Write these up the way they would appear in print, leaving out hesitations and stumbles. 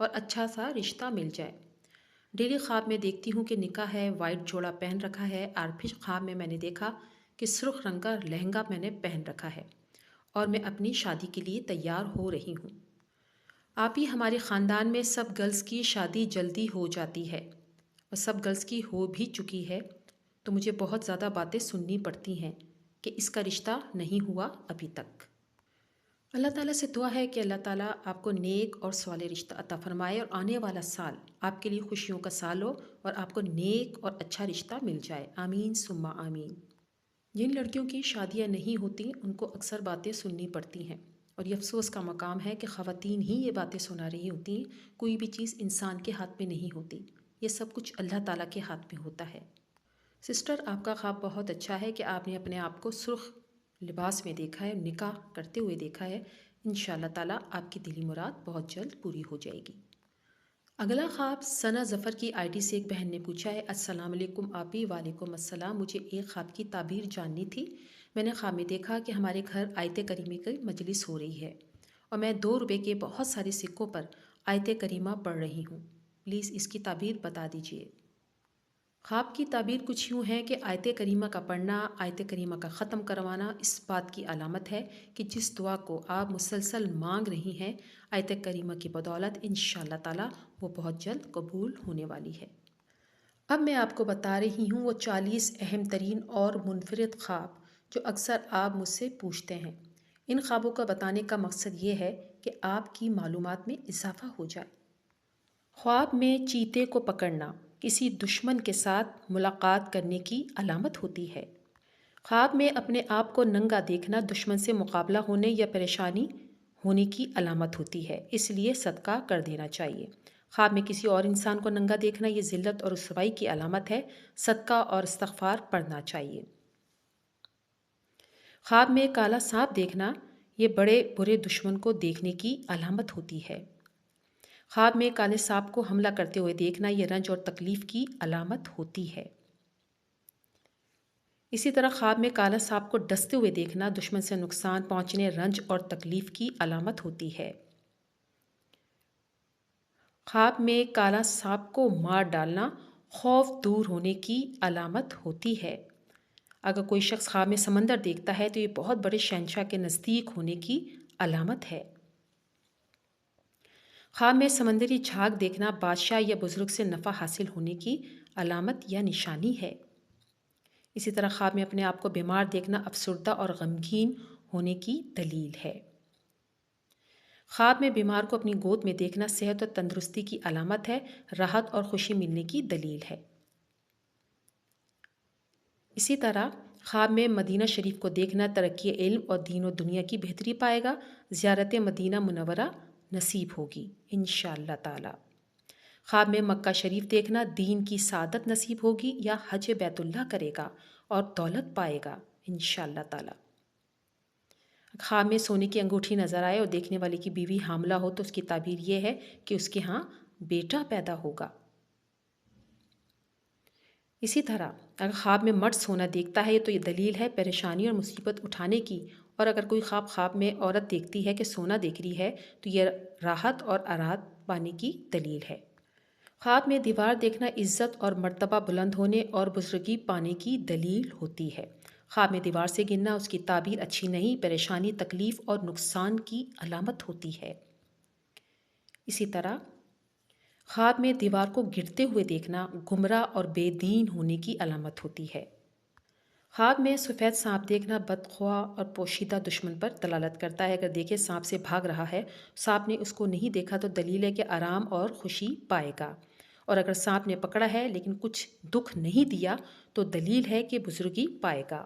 اور اچھا سا رشتہ مل جائے۔ ڈیلی خواب میں دیکھتی ہوں کہ نکاح ہے، وائٹ جوڑا پہن رکھا ہے، اور پھر خواب میں نے دیکھا کہ سرخ رنگ کا لہنگا میں نے پہن رکھا ہے اور میں اپنی شادی کے لیے تیار ہو رہی ہوں۔ آپ ہی ہمارے خاندان میں سب گرلز کی شادی جلدی ہو جاتی ہے اور سب گرلز کی ہو بھی چکی ہے، تو مجھے بہت زیادہ باتیں سننی پڑتی ہیں کہ اس کا رشتہ نہیں ہوا ابھی تک۔ اللہ تعالیٰ سے دعا ہے کہ اللہ تعالیٰ آپ کو نیک اور صالح رشتہ عطا فرمائے اور آنے والا سال آپ کے لیے خوشیوں کا سال ہو اور آپ کو نیک اور اچھا رشتہ مل جائے، آمین ثم آمین۔ جن لڑکیوں کی شادیاں نہیں ہوتی ان کو اکثر باتیں سننی پڑتی ہیں، اور یہ افسوس کا مقام ہے کہ خواتین ہی یہ باتیں سنا رہی ہوتی ہیں۔ کوئی بھی چیز انسان کے ہاتھ میں نہیں ہوتی، یہ سب کچھ اللہ تعالیٰ کے ہاتھ میں ہوتا ہے۔ سسٹر، آپ کا خواب بہت اچھا ہے کہ آپ نے اپنے آپ کو سرخ لباس میں دیکھا ہے، نکاح کرتے ہوئے دیکھا ہے۔ انشاءاللہ تعالیٰ آپ کی دلی مراد بہت جلد پوری ہو جائے گی۔ اگلا خواب ثنا ظفر کی آئی ڈی سے ایک بہن نے پوچھا ہے، السلام علیکم آپی۔ وعلیکم السلام۔ مجھے ایک خواب کی تعبیر جاننی تھی۔ میں نے خواب میں دیکھا کہ ہمارے گھر آیت کریمہ کی مجلس ہو رہی ہے اور میں 2 روپے کے بہت سارے سکوں پر آیت کریمہ پڑھ رہی ہوں، پلیز اس کی تعبیر بتا دیجیے۔ خواب کی تعبیر کچھ یوں ہے کہ آیت کریمہ کا پڑھنا، آیت کریمہ کا ختم کروانا اس بات کی علامت ہے کہ جس دعا کو آپ مسلسل مانگ رہی ہیں آیت کریمہ کی بدولت انشاءاللہ تعالیٰ وہ بہت جلد قبول ہونے والی ہے۔ اب میں آپ کو بتا رہی ہوں وہ 40 اہم ترین اور منفرد خواب جو اکثر آپ مجھ سے پوچھتے ہیں۔ ان خوابوں کا بتانے کا مقصد یہ ہے کہ آپ کی معلومات میں اضافہ ہو جائے۔ خواب میں چیتے کو پکڑنا کسی دشمن کے ساتھ ملاقات کرنے کی علامت ہوتی ہے۔ خواب میں اپنے آپ کو ننگا دیکھنا دشمن سے مقابلہ ہونے یا پریشانی ہونے کی علامت ہوتی ہے، اس لیے صدقہ کر دینا چاہیے۔ خواب میں کسی اور انسان کو ننگا دیکھنا یہ ذلت اور رسوائی کی علامت ہے، صدقہ اور استغفار پڑھنا چاہیے۔ خواب میں کالا سانپ دیکھنا یہ بڑے برے دشمن کو دیکھنے کی علامت ہوتی ہے۔ خواب میں کالے سانپ کو حملہ کرتے ہوئے دیکھنا یہ رنج اور تکلیف کی علامت ہوتی ہے۔ اسی طرح خواب میں کالا سانپ کو ڈستے ہوئے دیکھنا دشمن سے نقصان پہنچنے، رنج اور تکلیف کی علامت ہوتی ہے۔ خواب میں کالا سانپ کو مار ڈالنا خوف دور ہونے کی علامت ہوتی ہے۔ اگر کوئی شخص خواب میں سمندر دیکھتا ہے تو یہ بہت بڑے شہنشاہ کے نزدیک ہونے کی علامت ہے۔ خواب میں سمندری جھاگ دیکھنا بادشاہ یا بزرگ سے نفع حاصل ہونے کی علامت یا نشانی ہے۔ اسی طرح خواب میں اپنے آپ کو بیمار دیکھنا افسردہ اور غمگین ہونے کی دلیل ہے۔ خواب میں بیمار کو اپنی گود میں دیکھنا صحت اور تندرستی کی علامت ہے، راحت اور خوشی ملنے کی دلیل ہے۔ اسی طرح خواب میں مدینہ شریف کو دیکھنا ترقی علم اور دین و دنیا کی بہتری پائے گا، زیارت مدینہ منورہ نصیب ہوگی انشاءاللہ تعالی۔ خواب میں مکہ شریف دیکھنا دین کی سعادت نصیب ہوگی یا حج بیت اللہ کرے گا اور دولت پائے گا انشاءاللہ تعالی۔ خواب میں سونے کی انگوٹھی نظر آئے اور دیکھنے والے کی بیوی حاملہ ہو تو اس کی تعبیر یہ ہے کہ اس کے ہاں بیٹا پیدا ہوگا۔ اسی طرح اگر خواب میں مرد سونا دیکھتا ہے تو یہ دلیل ہے پریشانی اور مصیبت اٹھانے کی، اور اگر کوئی خواب میں عورت دیکھتی ہے کہ سونا دیکھ رہی ہے تو یہ راحت اور آرات پانے کی دلیل ہے۔ خواب میں دیوار دیکھنا عزت اور مرتبہ بلند ہونے اور بزرگی پانے کی دلیل ہوتی ہے۔ خواب میں دیوار سے گرنا اس کی تعبیر اچھی نہیں، پریشانی، تکلیف اور نقصان کی علامت ہوتی ہے۔ اسی طرح خواب میں دیوار کو گرتے ہوئے دیکھنا گمراہ اور بے دین ہونے کی علامت ہوتی ہے۔ خواب میں سفید سانپ دیکھنا بدخواہ اور پوشیدہ دشمن پر دلالت کرتا ہے۔ اگر دیکھے سانپ سے بھاگ رہا ہے، سانپ نے اس کو نہیں دیکھا تو دلیل ہے کہ آرام اور خوشی پائے گا، اور اگر سانپ نے پکڑا ہے لیکن کچھ دکھ نہیں دیا تو دلیل ہے کہ بزرگی پائے گا۔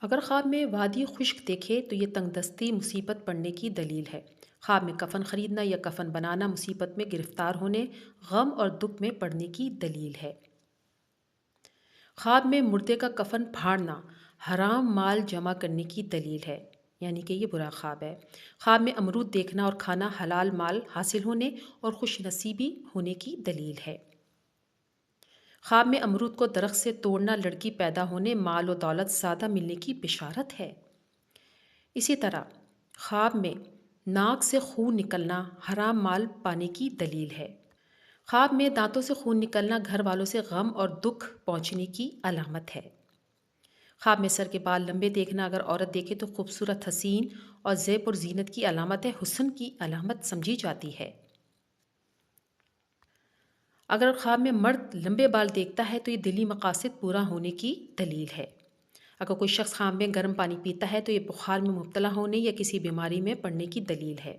اگر خواب میں وادی خشک دیکھے تو یہ تنگ دستی مصیبت پڑنے کی دلیل ہے۔ خواب میں کفن خریدنا یا کفن بنانا مصیبت میں گرفتار ہونے، غم اور دکھ میں پڑنے کی دلیل ہے۔ خواب میں مردے کا کفن پھاڑنا حرام مال جمع کرنے کی دلیل ہے، یعنی کہ یہ برا خواب ہے۔ خواب میں امرود دیکھنا اور کھانا حلال مال حاصل ہونے اور خوش نصیبی ہونے کی دلیل ہے۔ خواب میں امرود کو درخت سے توڑنا لڑکی پیدا ہونے، مال و دولت زیادہ ملنے کی بشارت ہے۔ اسی طرح خواب میں ناک سے خون نکلنا حرام مال پانے کی دلیل ہے۔ خواب میں دانتوں سے خون نکلنا گھر والوں سے غم اور دکھ پہنچنے کی علامت ہے۔ خواب میں سر کے بال لمبے دیکھنا اگر عورت دیکھے تو خوبصورت، حسین اور زیب اور زینت کی علامت ہے، حسن کی علامت سمجھی جاتی ہے۔ اگر خواب میں مرد لمبے بال دیکھتا ہے تو یہ دلی مقاصد پورا ہونے کی دلیل ہے۔ اگر کوئی شخص خواب میں گرم پانی پیتا ہے تو یہ بخار میں مبتلا ہونے یا کسی بیماری میں پڑنے کی دلیل ہے۔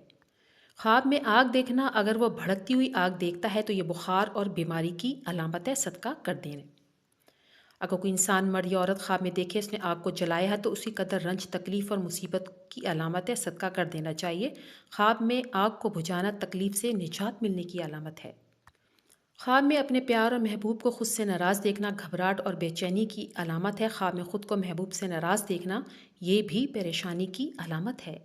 خواب میں آگ دیکھنا اگر وہ بھڑکتی ہوئی آگ دیکھتا ہے تو یہ بخار اور بیماری کی علامت ہے، صدقہ کر دینے۔ اگر کوئی انسان مرد یا عورت خواب میں دیکھے اس نے آگ کو جلایا ہے تو اسی قدر رنج، تکلیف اور مصیبت کی علامت ہے، صدقہ کر دینا چاہیے۔ خواب میں آگ کو بجھانا تکلیف سے نجات ملنے کی علامت ہے۔ خواب میں اپنے پیار اور محبوب کو خود سے ناراض دیکھنا گھبراہٹ اور بے چینی کی علامت ہے۔ خواب میں خود کو محبوب سے ناراض دیکھنا یہ بھی پریشانی کی علامت ہے۔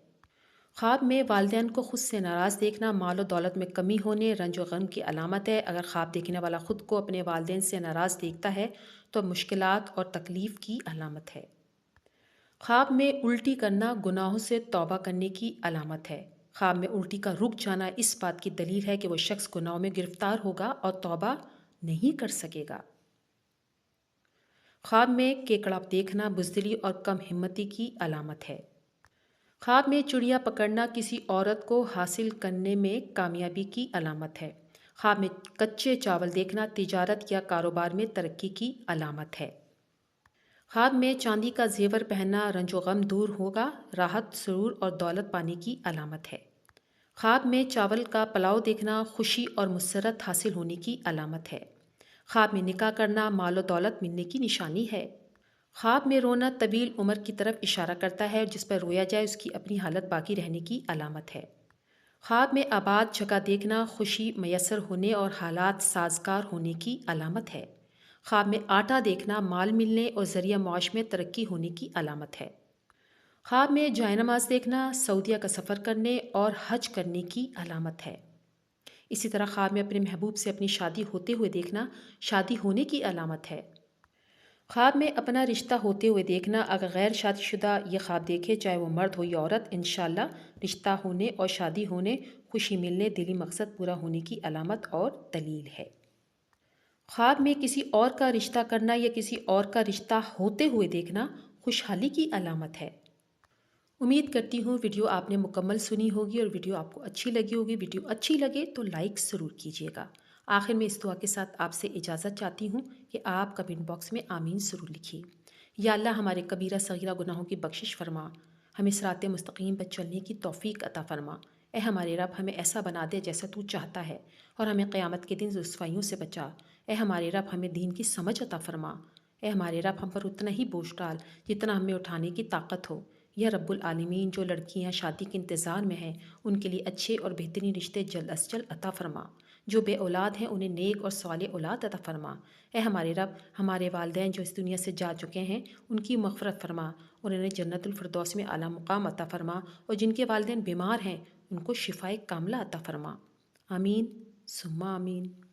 خواب میں والدین کو خود سے ناراض دیکھنا مال و دولت میں کمی ہونے، رنج و غم کی علامت ہے۔ اگر خواب دیکھنے والا خود کو اپنے والدین سے ناراض دیکھتا ہے تو مشکلات اور تکلیف کی علامت ہے۔ خواب میں الٹی کرنا گناہوں سے توبہ کرنے کی علامت ہے۔ خواب میں الٹی کا رک جانا اس بات کی دلیل ہے کہ وہ شخص گناہوں میں گرفتار ہوگا اور توبہ نہیں کر سکے گا۔ خواب میں کیکڑا دیکھنا بزدلی اور کم ہمتی کی علامت ہے۔ خواب میں چڑیا پکڑنا کسی عورت کو حاصل کرنے میں کامیابی کی علامت ہے۔ خواب میں کچے چاول دیکھنا تجارت یا کاروبار میں ترقی کی علامت ہے۔ خواب میں چاندی کا زیور پہننا رنج و غم دور ہوگا، راحت، سرور اور دولت پانے کی علامت ہے۔ خواب میں چاول کا پلاؤ دیکھنا خوشی اور مسرت حاصل ہونے کی علامت ہے۔ خواب میں نکاح کرنا مال و دولت ملنے کی نشانی ہے۔ خواب میں رونا طویل عمر کی طرف اشارہ کرتا ہے، جس پر رویا جائے اس کی اپنی حالت باقی رہنے کی علامت ہے۔ خواب میں آباد جگہ دیکھنا خوشی میسر ہونے اور حالات سازگار ہونے کی علامت ہے۔ خواب میں آٹا دیکھنا مال ملنے اور ذریعہ معاش میں ترقی ہونے کی علامت ہے۔ خواب میں جائے نماز دیکھنا سعودیہ کا سفر کرنے اور حج کرنے کی علامت ہے۔ اسی طرح خواب میں اپنے محبوب سے اپنی شادی ہوتے ہوئے دیکھنا شادی ہونے کی علامت ہے۔ خواب میں اپنا رشتہ ہوتے ہوئے دیکھنا اگر غیر شادی شدہ یہ خواب دیکھے چاہے وہ مرد ہو یا عورت، انشاءاللہ رشتہ ہونے اور شادی ہونے، خوشی ملنے، دلی مقصد پورا ہونے کی علامت اور دلیل ہے۔ خواب میں کسی اور کا رشتہ کرنا یا کسی اور کا رشتہ ہوتے ہوئے دیکھنا خوشحالی کی علامت ہے۔ امید کرتی ہوں ویڈیو آپ نے مکمل سنی ہوگی اور ویڈیو آپ کو اچھی لگی ہوگی۔ ویڈیو اچھی لگے تو لائک ضرور کیجیے گا۔ آخر میں اس دعا کے ساتھ آپ سے اجازت چاہتی ہوں کہ آپ کمنٹ باکس میں آمین ضرور لکھیے۔ یا اللہ ہمارے کبیرہ صغیرہ گناہوں کی بخشش فرما، ہمیں صراط مستقیم پر چلنے کی توفیق عطا فرما۔ اے ہمارے رب ہمیں ایسا بنا دے جیسا تو چاہتا ہے، اور ہمیں قیامت کے دن رسوائیوں سے بچا۔ اے ہمارے رب ہمیں دین کی سمجھ عطا فرما۔ اے ہمارے رب ہم پر اتنا ہی بوجھ ڈال جتنا ہمیں اٹھانے کی طاقت ہو۔ یا رب العالمین، جو لڑکیاں شادی کے انتظار میں ہیں ان کے لیے اچھے اور بہترین رشتے جلد از جلد عطا فرما۔ جو بے اولاد ہیں انہیں نیک اور صالح اولاد عطا فرما۔ اے ہمارے رب ہمارے والدین جو اس دنیا سے جا چکے ہیں ان کی مغفرت فرما اور انہیں جنت الفردوس میں اعلیٰ مقام عطا فرما، اور جن کے والدین بیمار ہیں ان کو شفائے کاملہ عطا فرما۔ آمین ثم آمین۔